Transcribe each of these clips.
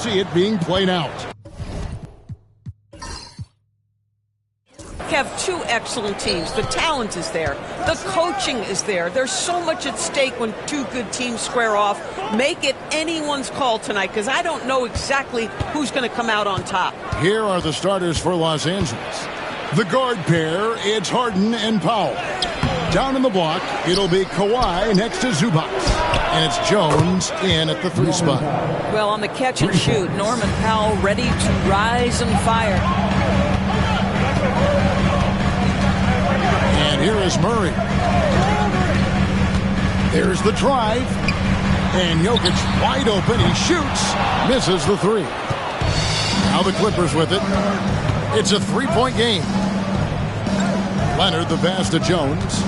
see it being played out. Have two excellent teams. The talent is there. The coaching is there. There's so much at stake when two good teams square off. Make it anyone's call tonight, because I don't know exactly who's going to come out on top. Here are the starters for Los Angeles. The guard pair, it's Harden and Powell. Down in the block, it'll be Kawhi next to Zubac. And it's Jones in at the 3 spot. Well, on the catch and shoot, Norman Powell ready to rise and fire. And here is Murray. There's the drive. And Jokic wide open. He shoots. Misses the 3. Now the Clippers with it. It's a 3-point game. Leonard the pass to Jones.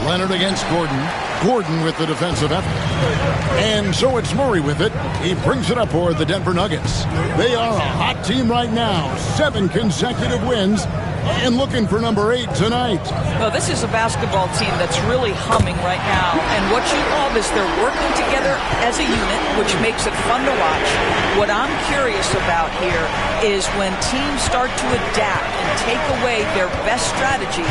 Leonard against Gordon. Gordon with the defensive effort. And so it's Murray with it. He brings it up for the Denver Nuggets. They are a hot team right now. 7 consecutive wins. And looking for number 8 tonight. Well, this is a basketball team that's really humming right now. And what you love is they're working together as a unit, which makes it fun to watch. What I'm curious about here is when teams start to adapt and take away their best strategy,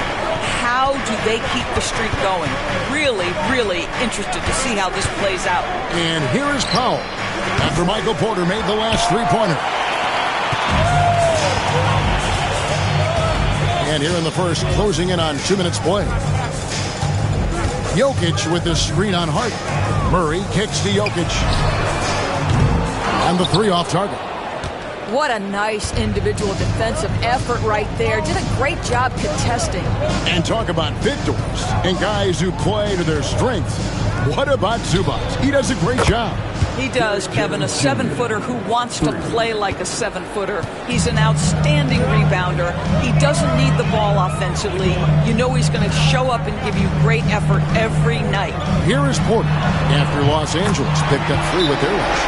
how do they keep the streak going? Really, really interested to see how this plays out. And here is Powell after Michael Porter made the last 3-pointer. And here in the first, closing in on 2 minutes play. Jokic with his screen on Harden. Murray kicks to Jokic. And the 3 off target. What a nice individual defensive effort right there. Did a great job contesting. And talk about victors and guys who play to their strength. What about Zubac? He does a great job. He does, Kevin. A 7-footer who wants to play like a 7-footer. He's an outstanding rebounder. He doesn't need the ball offensively. You know he's going to show up and give you great effort every night. Here is Porter after Los Angeles picked up 3 with their rush.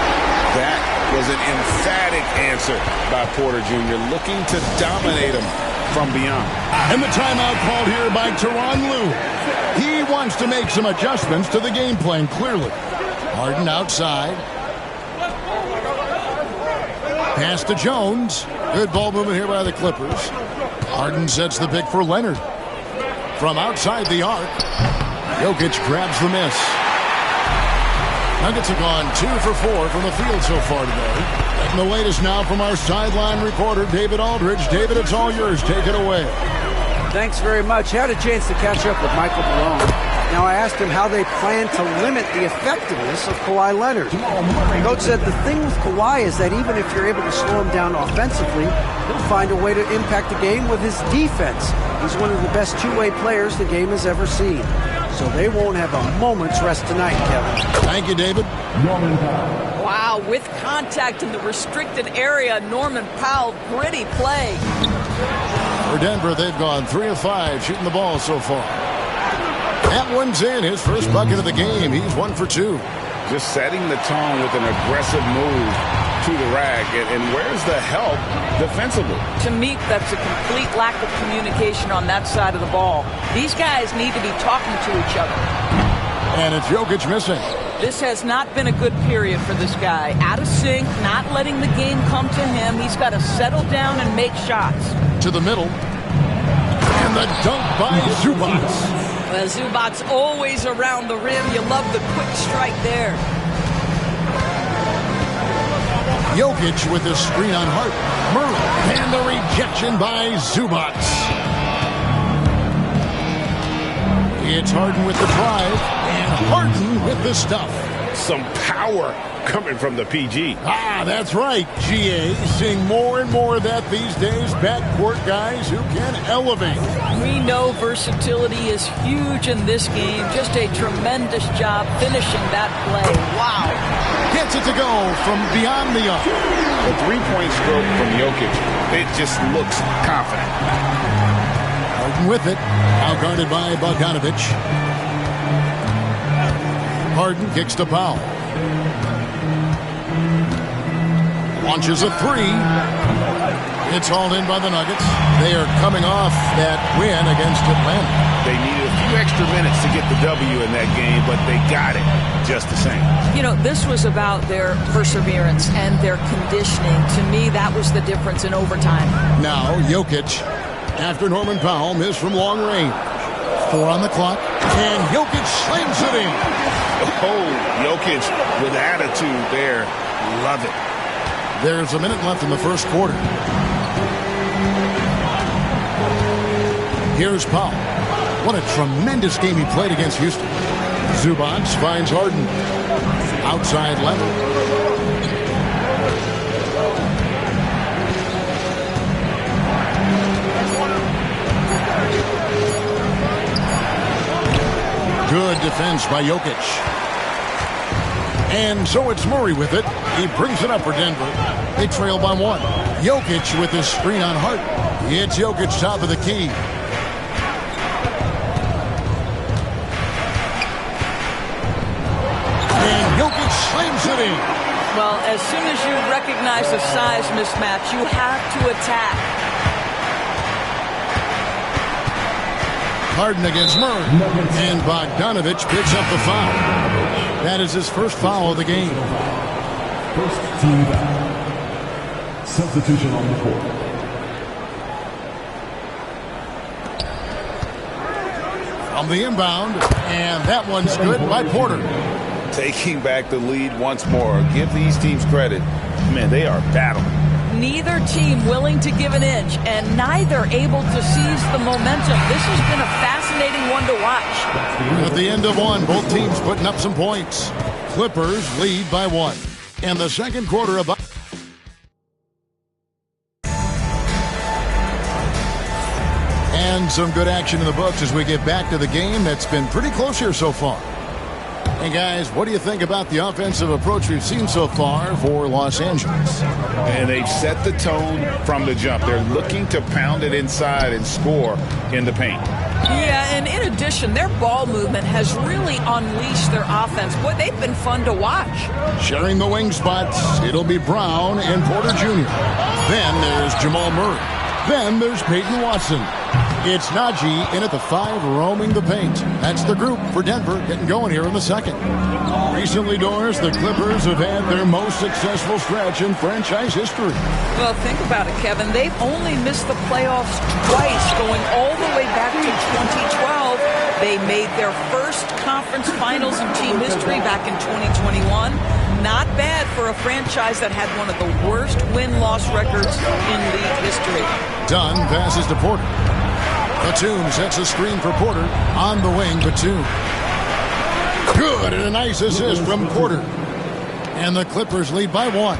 That was an emphatic answer by Porter Jr., looking to dominate him from beyond. And the timeout called here by Tyronn Lue. He wants to make some adjustments to the game plan, clearly. Harden outside. Pass to Jones. Good ball movement here by the Clippers. Harden sets the pick for Leonard. From outside the arc, Jokic grabs the miss. Nuggets have gone 2 for 4 from the field so far today. And the latest now from our sideline reporter, David Aldridge. David, it's all yours. Take it away. Thanks very much. I had a chance to catch up with Michael Malone. Now, I asked him how they plan to limit the effectiveness of Kawhi Leonard. The coach said the thing with Kawhi is that even if you're able to slow him down offensively, he'll find a way to impact the game with his defense. He's one of the best two-way players the game has ever seen. So they won't have a moment's rest tonight, Kevin. Thank you, David. Wow, with contact in the restricted area, Norman Powell, gritty play. For Denver, they've gone 3 of 5 shooting the ball so far. That one's in, his first bucket of the game. He's 1 for 2. Just setting the tone with an aggressive move to the rack. And where's the help defensively? To me, that's a complete lack of communication on that side of the ball. These guys need to be talking to each other. And it's Jokic missing. This has not been a good period for this guy. Out of sync, not letting the game come to him. He's got to settle down and make shots. To the middle. And the dunk by Zubac. Well, Zubac's always around the rim. You love the quick strike there. Jokic with his screen on Hart. Murray. And the rejection by Zubac. It's Harden with the drive. And Harden with the stuff. Some power coming from the PG. Ah, that's right, GA. Seeing more and more of that these days. Backcourt guys who can elevate. We know versatility is huge in this game. Just a tremendous job finishing that play. Wow. Gets it to go from beyond the arc. The three-point stroke from Jokic, it just looks confident. Harden with it. Now guarded by Bogdanovic. Harden kicks to Powell. Launches a 3. It's hauled in by the Nuggets. They are coming off that win against Atlanta. They needed a few extra minutes to get the W in that game, but they got it just the same. You know, this was about their perseverance and their conditioning. To me, that was the difference in overtime. Now, Jokic, after Norman Powell missed from long range. 4 on the clock, and Jokic slams it in. Oh, Jokic with attitude there. Love it. There's a minute left in the first quarter. Here's Powell. What a tremendous game he played against Houston. Zubac finds Harden. Outside left. Good defense by Jokic. And so it's Murray with it. He brings it up for Denver. They trail by 1. Jokic with his screen on Harden. It's Jokic top of the key. And Jokic slams it in. Well, as soon as you recognize the size mismatch, you have to attack. Harden against Murray. And Bogdanovich picks up the foul. That is his first foul of the game. First team foul. Substitution on the court. From the inbound, and that one's good by Porter. Taking back the lead once more. Give these teams credit. Man, they are battling. Neither team willing to give an inch, and neither able to seize the momentum. This has been a fascinating one to watch. At the end of one, both teams putting up some points. Clippers lead by 1. And the second quarter of... And some good action in the books as we get back to the game that's been pretty close here so far. And guys, what do you think about the offensive approach we've seen so far for Los Angeles? And they've set the tone from the jump. They're looking to pound it inside and score in the paint. Yeah, and in addition, their ball movement has really unleashed their offense. Boy, they've been fun to watch. Sharing the wing spots, it'll be Brown and Porter Jr. Then there's Jamal Murray. Then there's Peyton Watson. It's Najee in at the 5, roaming the paint. That's the group for Denver getting going here in the second. Recently, Doris, the Clippers have had their most successful stretch in franchise history. Well, think about it, Kevin. They've only missed the playoffs twice, going all the way back to 2012. They made their first conference finals in team history back in 2021. Not bad for a franchise that had one of the worst win-loss records in league history. Dunn passes to Porter. Batum sets a screen for Porter. On the wing, Batum. Good, and a nice assist from Porter. And the Clippers lead by 1.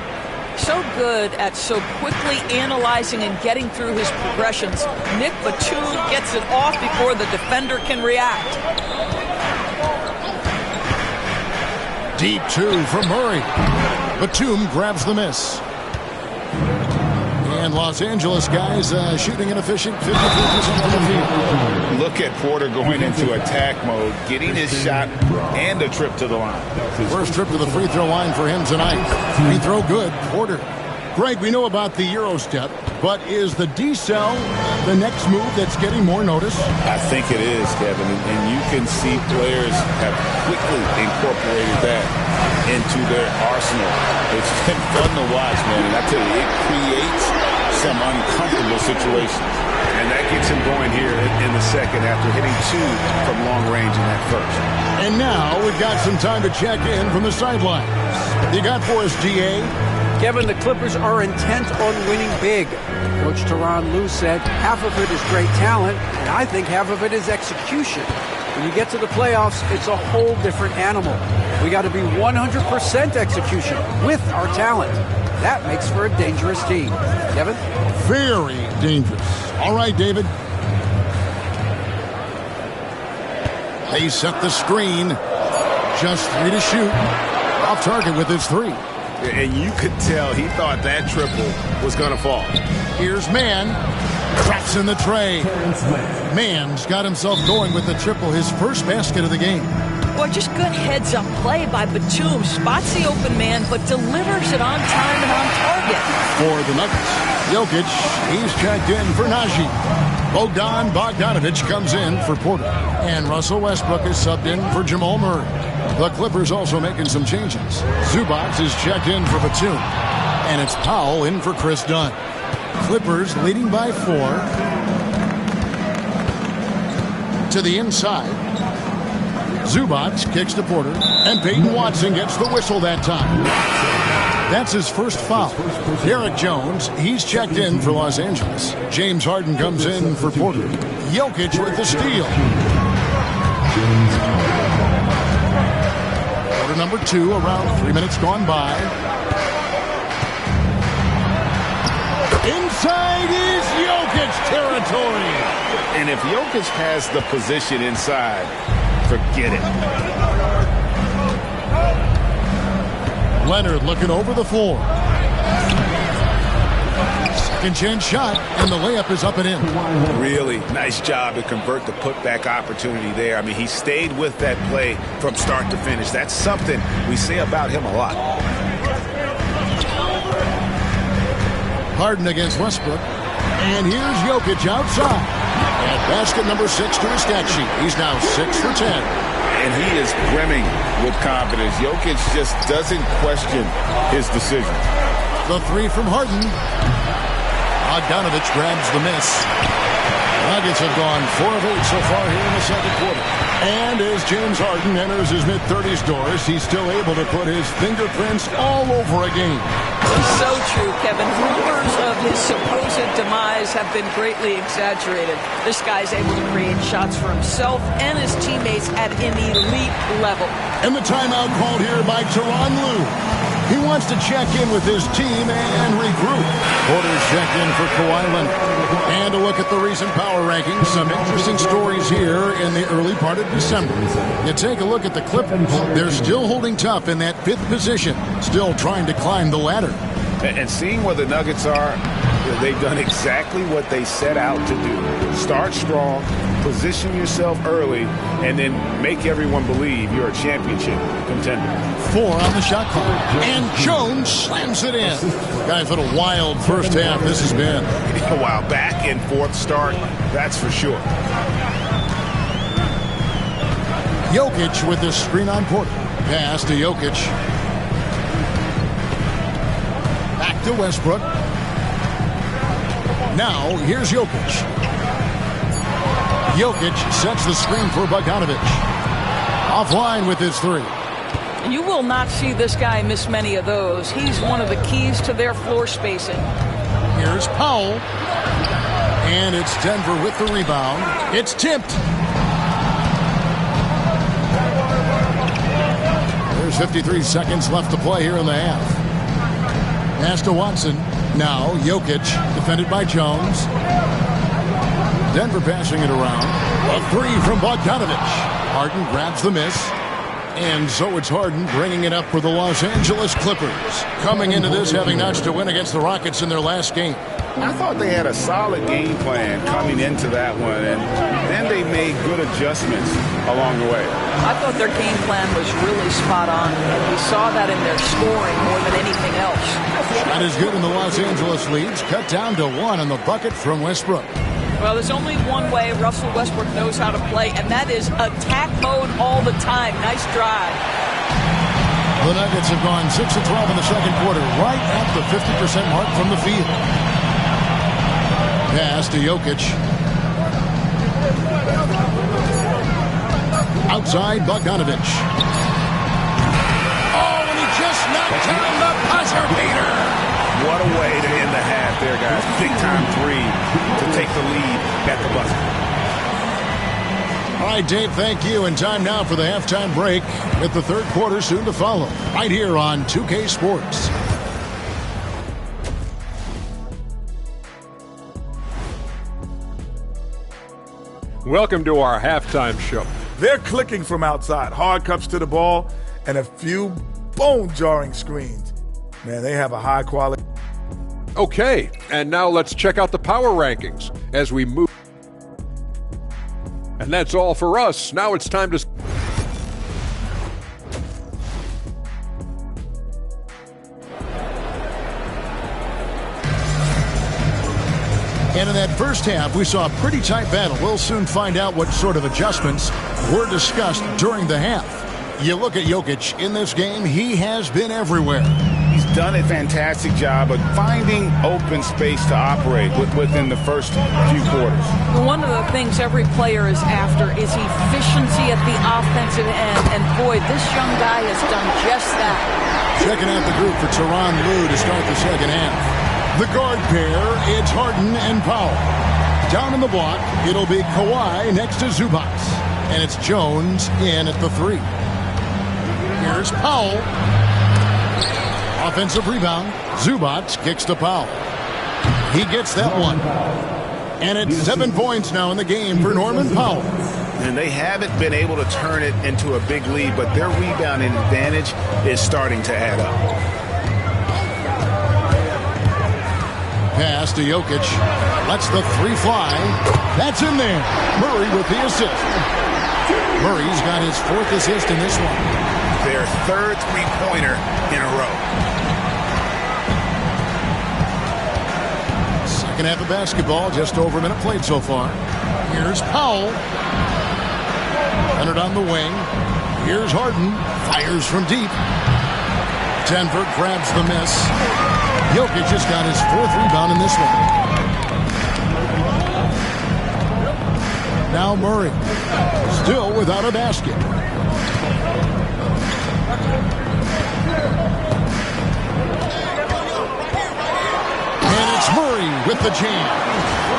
So good at so quickly analyzing and getting through his progressions. Nick Batum gets it off before the defender can react. Deep 2 from Murray. Batum grabs the miss. And Los Angeles guys shooting an efficient 53% from the field. Look at Porter going into attack mode, getting his shot and a trip to the line. First trip to the free throw line for him tonight. Free throw good, Porter. Greg, we know about the Euro step, but is the D-cell the next move that's getting more notice? I think it is, Kevin, and you can see players have quickly incorporated that into their arsenal. It's been fun to watch, man, and I tell you, it creates some uncomfortable situations. And that gets him going here in the second after hitting 2 from long range in that first. And now we've got some time to check in from the sidelines. You got for us, GA? Kevin, the Clippers are intent on winning big. Coach Tyronn Lue said half of it is great talent, and I think half of it is execution. When you get to the playoffs, it's a whole different animal. We got to be 100% execution with our talent. That makes for a dangerous team. Kevin? Very dangerous. All right, David. They set the screen. Just 3 to shoot. Off target with his 3. And you could tell he thought that triple was going to fall. Here's Mann. Drops in the tray. Mann's got himself going with the triple, his first basket of the game. Boy, just good heads-up play by Batum. Spots the open man, but delivers it on time and on target. For the Nuggets, Jokic, he's checked in for Najee. Bogdanovich comes in for Porter. And Russell Westbrook is subbed in for Jamal Murray. The Clippers also making some changes. Zubac is checked in for Batum. And it's Powell in for Chris Dunn. Clippers leading by 4. To the inside. Zubac kicks to Porter. And Peyton Watson gets the whistle that time. That's his first foul. Derek Jones, he's checked in for Los Angeles. James Harden comes in for Porter. Jokic with the steal. Quarter number 2, around 3 minutes gone by. Inside is Jokic territory. And if Jokic has the position inside, forget it. Leonard looking over the floor. Second chance shot, and the layup is up and in. Really nice job to convert the putback opportunity there. I mean, he stayed with that play from start to finish. That's something we say about him a lot. Harden against Westbrook. And here's Jokic outside. And basket number 6 to his stat sheet. He's now 6 for 10. And he is brimming with confidence. Jokic just doesn't question his decision. The 3 from Harden. Bogdanovich grabs the miss. Nuggets have gone 4 of 8 so far here in the second quarter. And as James Harden enters his mid-30s doors, he's still able to put his fingerprints all over a game. So true, Kevin. Rumors of his supposed demise have been greatly exaggerated. This guy's able to create shots for himself and his teammates at an elite level. And the timeout called here by Tyronn Lue. He wants to check in with his team and regroup. Porter's checked in for Kawhi Leonard. And a look at the recent power rankings. Some interesting stories here in the early part of December. You take a look at the Clippers. They're still holding tough in that 5th position. Still trying to climb the ladder. And seeing where the Nuggets are, they've done exactly what they set out to do. Start strong, position yourself early, and then make everyone believe you're a championship contender. 4 on the shot clock. And Jones slams it in. Guys, what a wild first half this has been. Wow, back and forth start, that's for sure. Jokic with the screen on Porter. Pass to Jokic. Back to Westbrook. Now, here's Jokic. Jokic sets the screen for Bogdanovich. Offline with his 3. And you will not see this guy miss many of those. He's one of the keys to their floor spacing. Here's Powell. And it's Denver with the rebound. It's tipped. There's 53 seconds left to play here in the half. Pass to Watson. Now Jokic, defended by Jones. Denver passing it around. A 3 from Bogdanovich. Harden grabs the miss. And so it's Harden bringing it up for the Los Angeles Clippers. Coming into this having notched a win against the Rockets in their last game. I thought they had a solid game plan coming into that one, and then they made good adjustments along the way. I thought their game plan was really spot on, and we saw that in their scoring more than anything else. That is good in the Los Angeles leads. Cut down to 1 on the bucket from Westbrook. Well, there's only one way Russell Westbrook knows how to play, and that is attack mode all the time. Nice drive. The Nuggets have gone 6 of 12 in the second quarter, right at the 50% mark from the field. Pass to Jokic. Outside Bogdanovich. Oh, and he just knocked down the buzzer beater. What a way to end the half there, guys. Big time 3 to take the lead at the buzzer. All right, Dave, thank you. And time now for the halftime break with the third quarter soon to follow. Right here on 2K Sports. Welcome to our halftime show. They're clicking from outside. Hard cups to the ball and a few bone-jarring screens. Man, they have a high quality. Okay, and now let's check out the power rankings as we move. And that's all for us. Now it's time to... And in that first half, we saw a pretty tight battle. We'll soon find out what sort of adjustments were discussed during the half. You look at Jokic in this game, he has been everywhere. He's done a fantastic job of finding open space to operate within the first few quarters. One of the things every player is after is efficiency at the offensive end. And boy, this young guy has done just that. Checking out the group for Tyronn Lue to start the second half. The guard pair, it's Harden and Powell. Down in the block, it'll be Kawhi next to Zubac. And it's Jones in at the 3. Here's Powell. Offensive rebound. Zubac kicks to Powell. He gets that one. And it's 7 points now in the game for Norman Powell. And they haven't been able to turn it into a big lead, but their rebounding advantage is starting to add up. Pass to Jokic. Lets the 3 fly. That's in there. Murray with the assist. Murray's got his 4th assist in this one. Their 3rd three-pointer in a row. Second half of basketball, just over a minute played so far. Here's Powell. Leonard on the wing. Here's Harden. Fires from deep. Denver grabs the miss. Jokic just got his 4th rebound in this one. Now Murray. Still without a basket. And it's Murray with the jam.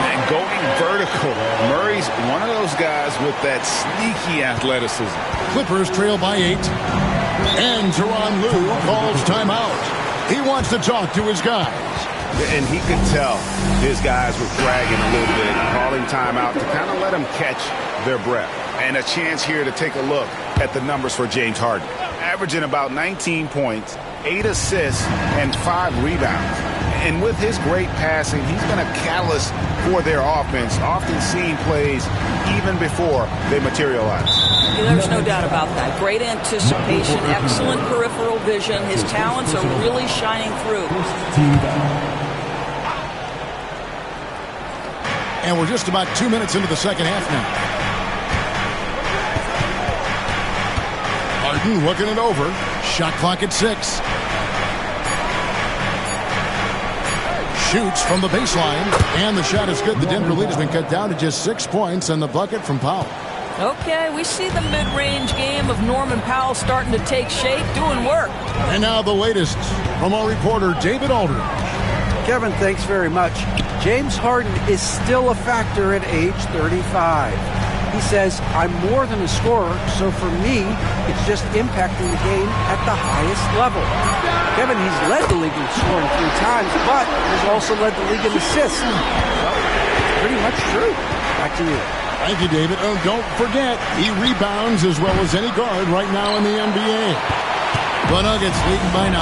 And going vertical. Murray's one of those guys with that sneaky athleticism. Clippers trail by 8. And Tyronn Lue calls timeout. He wants to talk to his guys. And he could tell his guys were dragging a little bit, calling timeout to kind of let them catch their breath. And a chance here to take a look at the numbers for James Harden. Averaging about 19 points, 8 assists, and 5 rebounds. And with his great passing, he's been a catalyst for their offense, often seeing plays even before they materialize. There's no doubt about that. Great anticipation, excellent peripheral vision. His talents are really shining through. And we're just about 2 minutes into the second half now. Harden looking it over. Shot clock at 6. Shoots from the baseline, and the shot is good. The Denver lead has been cut down to just 6 points, and the bucket from Powell. Okay, we see the mid-range game of Norman Powell starting to take shape, doing work. And now the latest from our reporter, David Aldridge. Kevin, thanks very much. James Harden is still a factor at age 35. He says, I'm more than a scorer, so for me, it's just impacting the game at the highest level. Kevin, he's led the league in scoring 3 times, but has also led the league in assists. Well, pretty much true. Back to you. Thank you, David. Oh, don't forget, he rebounds as well as any guard right now in the NBA. The Nuggets leading by 9.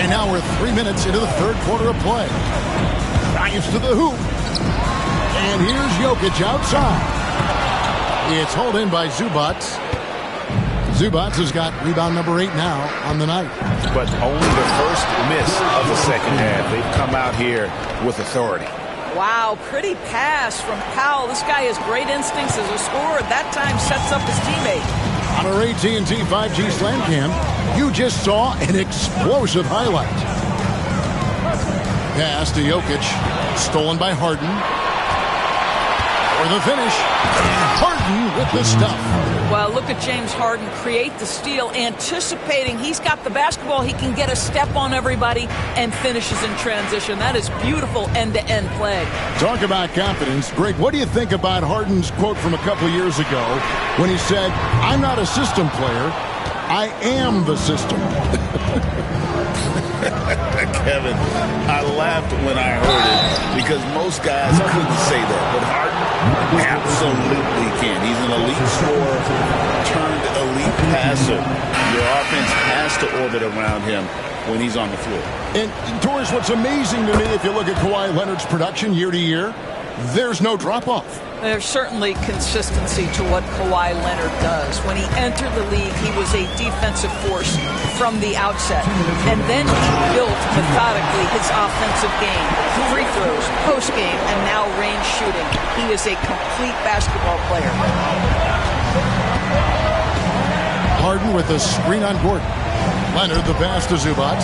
And now we're 3 minutes into the third quarter of play. Drives to the hoop. And here's Jokic outside. It's hauled in by Zubac. Zubac has got rebound number 8 now on the night. But only the first miss of the second half. They've come out here with authority. Wow, pretty pass from Powell. This guy has great instincts as a scorer. That time sets up his teammate. On our AT&T 5G Slam Cam, you just saw an explosive highlight. Pass to Jokic. Stolen by Harden. For the finish. Harden with the stuff. Well, look at James Harden create the steal, anticipating he's got the basketball. He can get a step on everybody and finishes in transition. That is beautiful end-to-end play. Talk about confidence. Greg, what do you think about Harden's quote from a couple years ago when he said, I'm not a system player, I am the system? Kevin, I laughed when I heard it because most guys couldn't say that, but Harden absolutely can. He's an elite scorer turned elite passer. Your offense has to orbit around him when he's on the floor. And, Doris, what's amazing to me, if you look at Kawhi Leonard's production year to year, there's no drop-off. There's certainly consistency to what Kawhi Leonard does. When he entered the league, he was a defensive force from the outset. And then he built methodically his offensive game. Free throws, post-game, and now range shooting. He is a complete basketball player. Harden with a screen on Gordon. Leonard the pass to Zubac.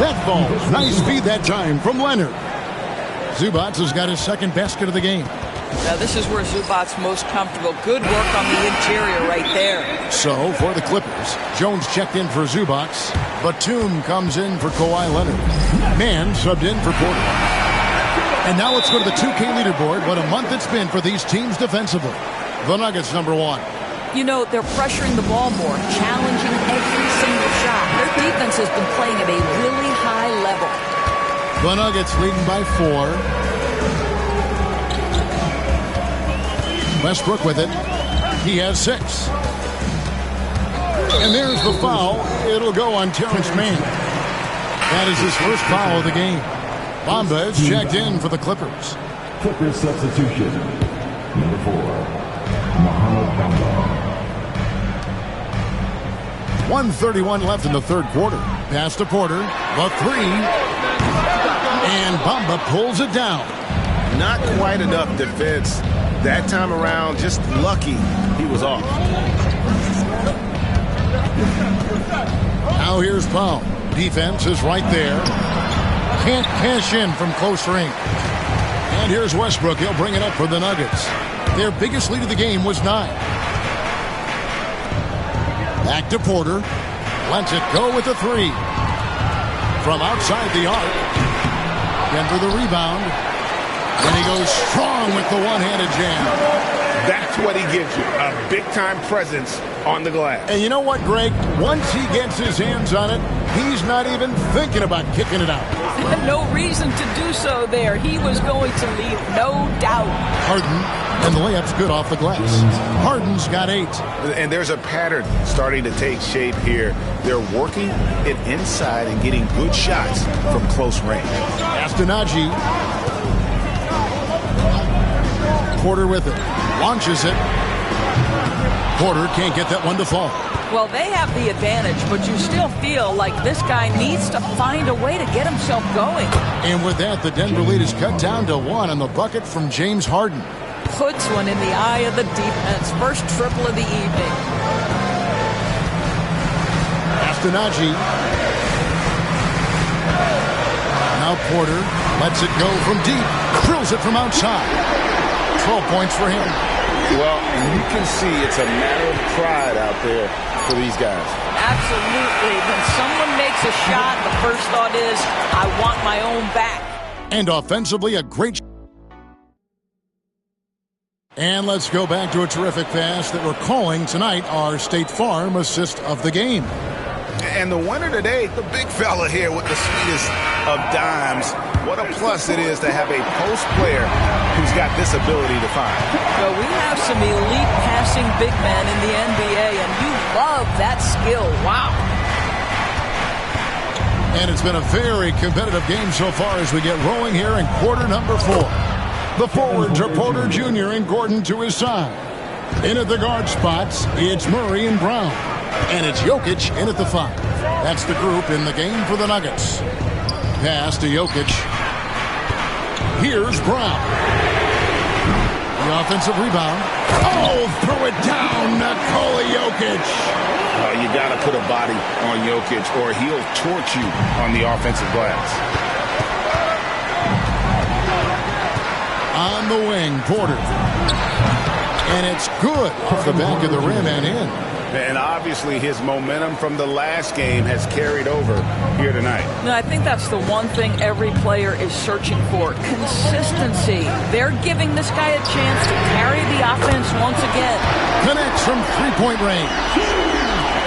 That ball, nice feed that time from Leonard. Zubac has got his second basket of the game. Now this is where Zubac's most comfortable. Good work on the interior right there. So for the Clippers, Jones checked in for Zubac. Batum comes in for Kawhi Leonard. Mann subbed in for Porter. And now let's go to the 2K leaderboard. What a month it's been for these teams defensively. The Nuggets number 1. You know, they're pressuring the ball more, challenging every single shot. Their defense has been playing at a really high level. The Nuggets leading by 4. Westbrook with it. He has 6. And there's the foul. It'll go on Terrence Mann. That is his first foul of the game. Bamba is checked in for the Clippers. Clippers substitution. Number 4, Mohamed Bamba. 1:31 left in the third quarter. Pass to Porter. The 3. And Bamba pulls it down. Not quite enough defense that time around. Just lucky he was off. Now here's Powell. Defense is right there. Can't cash in from close range. And here's Westbrook. He'll bring it up for the Nuggets. Their biggest lead of the game was 9. Back to Porter. Lets it go with the 3. From outside the arc. Denver the rebound. And he goes strong with the one-handed jam. That's what he gives you, a big-time presence on the glass. And you know what, Greg? Once he gets his hands on it, he's not even thinking about kicking it out. No reason to do so there. He was going to lead, no doubt. Harden, and the layup's good off the glass. Harden's got 8. And there's a pattern starting to take shape here. They're working it inside and getting good shots from close range. Astonagi. Porter with it. Launches it. Porter can't get that one to fall. Well, they have the advantage, but you still feel like this guy needs to find a way to get himself going. And with that, the Denver lead is cut down to 1 on the bucket from James Harden. Puts one in the eye of the defense. First triple of the evening. Astonagi. Now Porter lets it go from deep. Drills it from outside. 12 points for him. Well, you can see it's a matter of pride out there for these guys. Absolutely. When someone makes a shot, the first thought is, I want my own back. And offensively, a great. And let's go back to a terrific pass that we're calling tonight our State Farm assist of the game. And the winner today, the big fella here with the sweetest of dimes. What a plus it is to have a post player who's got this ability to find. Well, we have some elite passing big men in the NBA, and you love that skill. Wow. And it's been a very competitive game so far as we get rolling here in quarter number 4. The forwards are Porter Jr. and Gordon to his side. In at the guard spots, it's Murray and Brown. And it's Jokic in at the 5. That's the group in the game for the Nuggets. Pass to Jokic. Here's Brown. The offensive rebound. Oh, throw it down, Nikola Jokic. You got to put a body on Jokic or he'll torch you on the offensive glass. On the wing, Porter. And it's good off the back of the rim and in. And obviously his momentum from the last game has carried over here tonight. No, I think that's the one thing every player is searching for. Consistency. They're giving this guy a chance to carry the offense once again. Connects from three-point range.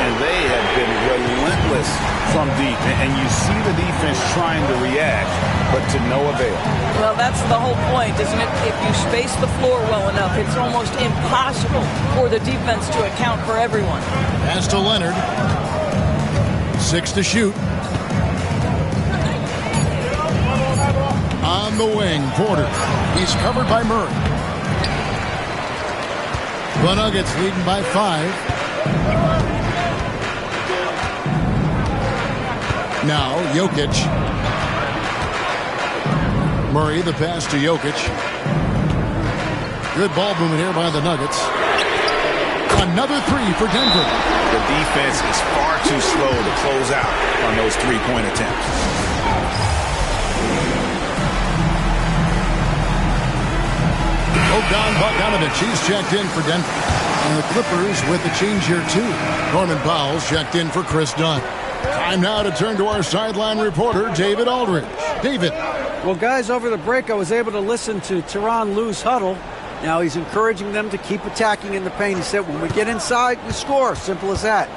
And they have been relentless from deep. And you see the defense trying to react, but to no avail. Well, that's the whole point, isn't it? If you space the floor well enough, it's almost impossible for the defense to account for everyone. Pass to Leonard. 6 to shoot. On the wing, Porter. He's covered by Murray. The Nuggets leading by 5. Now, Jokic. Murray, the pass to Jokic. Good ball movement here by the Nuggets. Another 3 for Denver. The defense is far too slow to close out on those three-point attempts. Bogdanovich, he's checked in for Denver. And the Clippers with the change here, too. Norman Powell's checked in for Chris Dunn. Time now to turn to our sideline reporter, David Aldridge. David. Well, guys, over the break, I was able to listen to Tyronn Lue's huddle. Now he's encouraging them to keep attacking in the paint. He said, when we get inside, we score. Simple as that.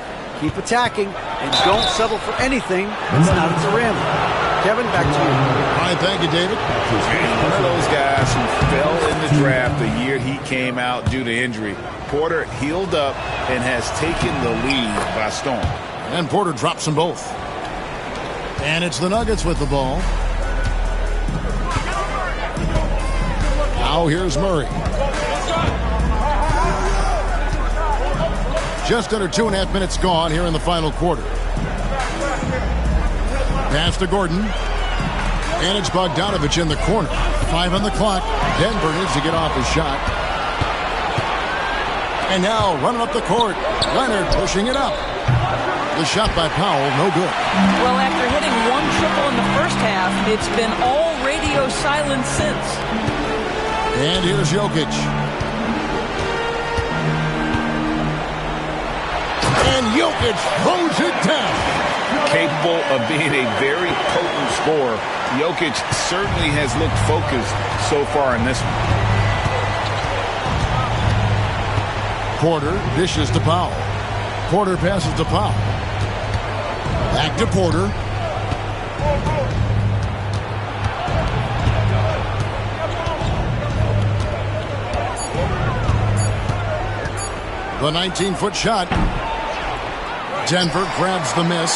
Keep attacking and don't settle for anything that's not at the rim. Kevin, back to you. All right, thank you, David. One of those guys who fell in the draft the year he came out due to injury. Porter healed up and has taken the lead by storm. And Porter drops them both. And it's the Nuggets with the ball. Now here's Murray. Just under 2.5 minutes gone here in the final quarter. Pass to Gordon. And it's Bogdanovich in the corner. 5 on the clock. Denver needs to get off his shot. And now running up the court. Leonard pushing it up. The shot by Powell, no good. Well, after hitting 1 triple in the first half, it's been all radio silence since. And here's Jokic. And Jokic throws it down. Capable of being a very potent scorer, Jokic certainly has looked focused so far in this one. Porter dishes to Powell. Porter passes to Powell. Back to Porter. The 19-foot shot. Denver grabs the miss.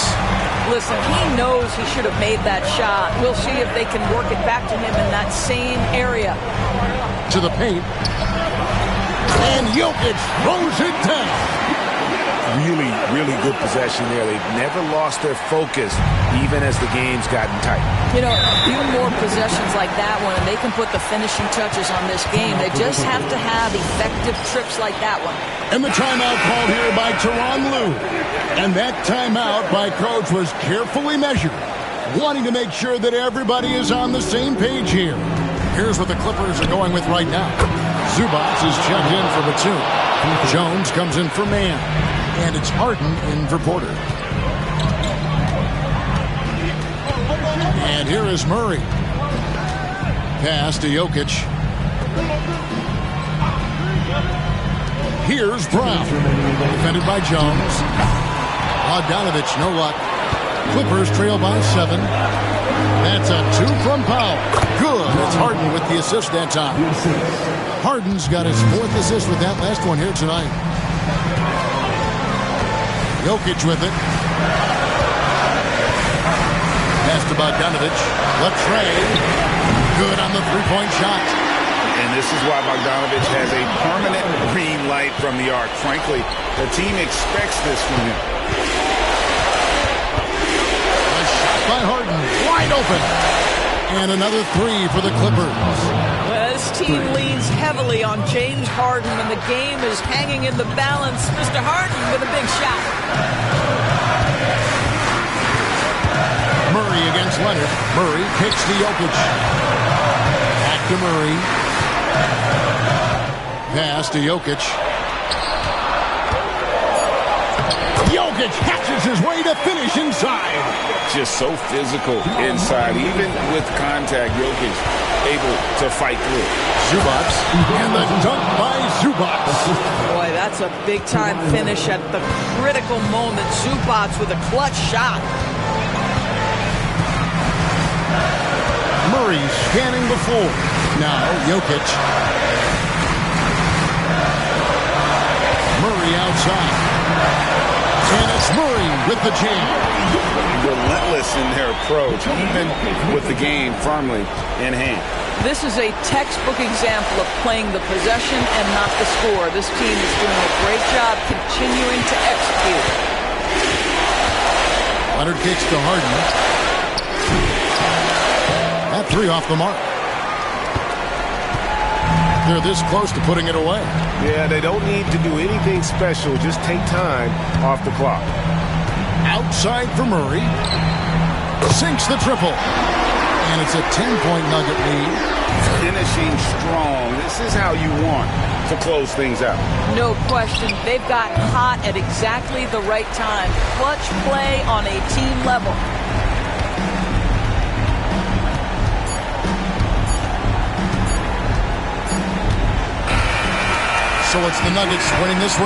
Listen, he knows he should have made that shot. We'll see if they can work it back to him in that same area. To the paint. And Jokic throws it down. Really, really good possession there. They've never lost their focus, even as the game's gotten tight. You know, a few more possessions like that one, and they can put the finishing touches on this game. They just have to have effective trips like that one. And the timeout called here by Tyronn Lue. And that timeout by Coach was carefully measured, wanting to make sure that everybody is on the same page here. Here's what the Clippers are going with right now. Zubac is checked in for Batum. Jones comes in for Mann. And it's Harden in for Porter. And here is Murray. Pass to Jokic. Here's Brown. Defended by Jones. Bogdanovich, no luck. Clippers trail by 7. That's a 2 from Powell. Good. It's Harden with the assist that time. Harden's got his 4th assist with that last one here tonight. Jokic with it. Pass to Bogdanovich. Left tray. Good on the 3-point shot. And this is why Bogdanovich has a permanent green light from the arc. Frankly, the team expects this from him. A shot by Harden. Wide open. And another 3 for the Clippers. Well, this team leans heavily on James Harden when the game is hanging in the balance. Mr. Harden with a big shot. Murray against Leonard. Murray kicks to Jokic. Back to Murray. Pass to Jokic. Jokic hatches his way to finish inside. Just so physical inside. Even with contact, Jokic able to fight through. Zubac. And the dunk by Zubac. Boy, that's a big-time finish at the critical moment. Zubac with a clutch shot. Murray scanning the floor. Now Jokic. Murray outside. And it's Murray with the jam. Relentless in their approach, even with the game firmly in hand. This is a textbook example of playing the possession and not the score. This team is doing a great job continuing to execute. Leonard kicks to Harden. That three off the mark. They're this close to putting it away. Yeah, they don't need to do anything special. Just take time off the clock. Outside for Murray. Sinks the triple. And it's a 10-point Nugget lead. Finishing strong. This is how you want to close things out. No question. They've got hot at exactly the right time. Clutch play on a team level. So it's the Nuggets winning this one.